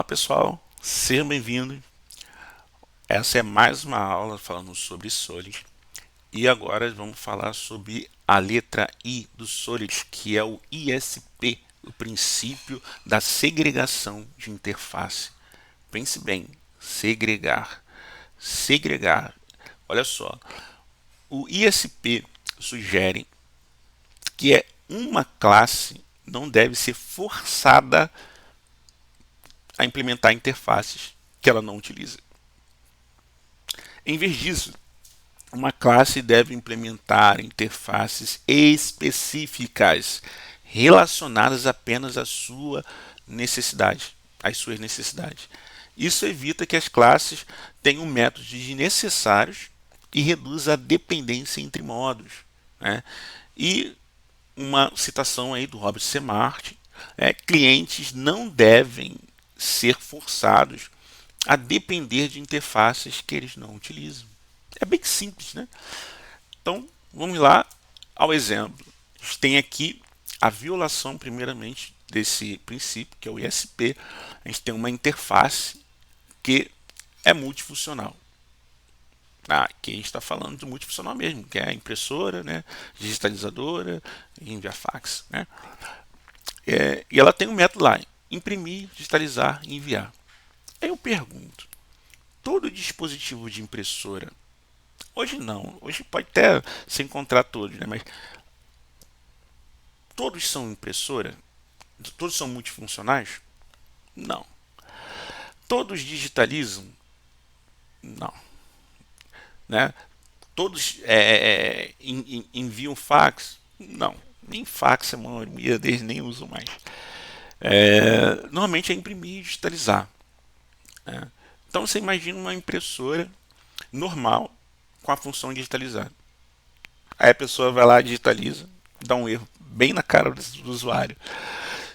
pessoal, sejam bem-vindos. Essa é mais uma aula falando sobre Solid. E agora vamos falar sobre a letra I do Solid, que é o ISP, o princípio da segregação de interface. Pense bem, segregar. Segregar. Olha só, o ISP sugere que uma classe não deve ser forçada a implementar interfaces que ela não utiliza. Em vez disso, uma classe deve implementar interfaces específicas relacionadas apenas à sua necessidade, às suas necessidades. Isso evita que as classes tenham métodos desnecessários e reduz a dependência entre módulos, né? E uma citação aí do Robert C. Martin: clientes não devem ser forçados a depender de interfaces que eles não utilizam. É bem simples, né? Então, vamos lá ao exemplo. A gente tem aqui a violação, primeiramente, desse princípio, que é o ISP. A gente tem uma interface que é multifuncional. Aqui a gente está falando de multifuncional mesmo, que é a impressora, né, digitalizadora e enviar fax, né? E ela tem um método lá: imprimir, digitalizar e enviar. Aí eu pergunto, todo dispositivo de impressora, hoje não, hoje pode até se encontrar todos, né, mas todos são impressora? Todos são multifuncionais? Não. Todos digitalizam? Não. Né? Todos enviam fax? Não. Nem fax a maioria deles nem usam mais. Normalmente é imprimir e digitalizar, né? Então você imagina uma impressora normal com a função digitalizar. Aí a pessoa vai lá, digitaliza, dá um erro bem na cara do usuário,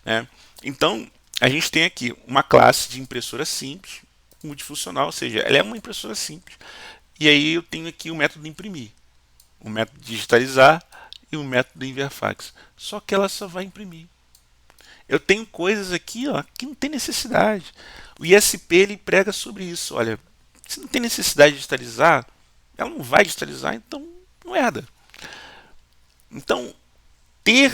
né? Então a gente tem aqui uma classe de impressora simples, multifuncional, ou seja, ela é uma impressora simples. E aí eu tenho aqui o método de imprimir, o método de digitalizar e o método de enviar fax. Só que ela só vai imprimir. Eu tenho coisas aqui, ó, que não tem necessidade. O ISP ele prega sobre isso. Olha, se não tem necessidade de digitalizar, ela não vai digitalizar, então não herda. Então, ter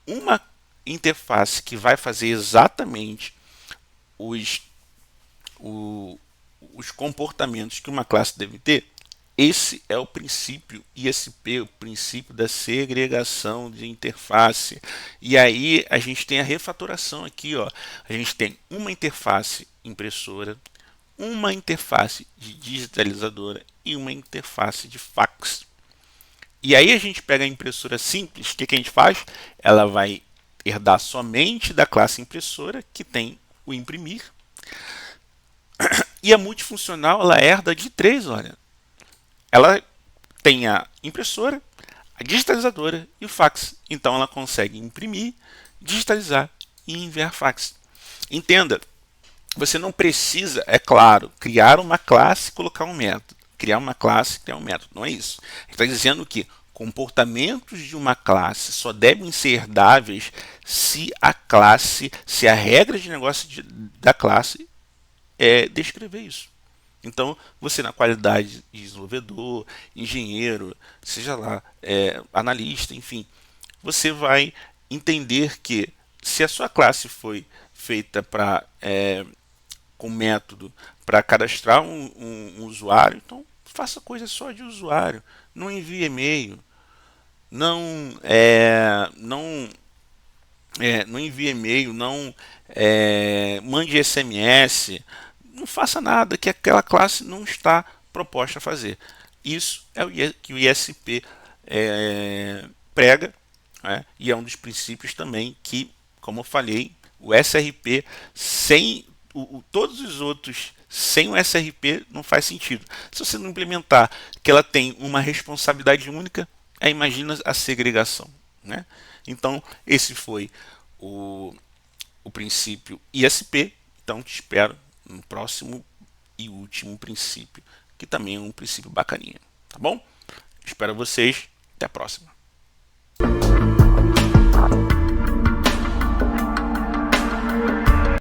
uma interface que vai fazer exatamente os, o, os comportamentos que uma classe deve ter, esse é o princípio ISP, o princípio da segregação de interface. E aí a gente tem a refatoração aqui, ó. A gente tem uma interface impressora, uma interface de digitalizadora e uma interface de fax. E aí a gente pega a impressora simples, o que a gente faz? Ela vai herdar somente da classe impressora, que tem o imprimir. E a multifuncional, ela herda de três, olha. Ela tem a impressora, a digitalizadora e o fax. Então ela consegue imprimir, digitalizar e enviar fax. Entenda, você não precisa, é claro, criar uma classe e colocar um método. Criar uma classe e criar um método. Não é isso. Está dizendo que comportamentos de uma classe só devem ser herdáveis se a classe, se a regra de negócio da classe descrever isso. Então, você na qualidade de desenvolvedor, engenheiro, seja lá, analista, enfim, você vai entender que se a sua classe foi feita com método para cadastrar um usuário, então faça coisa só de usuário. Não envie e-mail, não envie e-mail, não mande SMS, não faça nada que aquela classe não está proposta a fazer. Isso é o que o ISP prega, né? E é um dos princípios também que, como eu falei, o SRP sem todos os outros sem o SRP não faz sentido. Se você não implementar que ela tem uma responsabilidade única, imagina a segregação, né? Então esse foi o, o princípio ISP. Então te espero no próximo e último princípio, que também é um princípio bacaninha, tá bom? Espero vocês, até a próxima.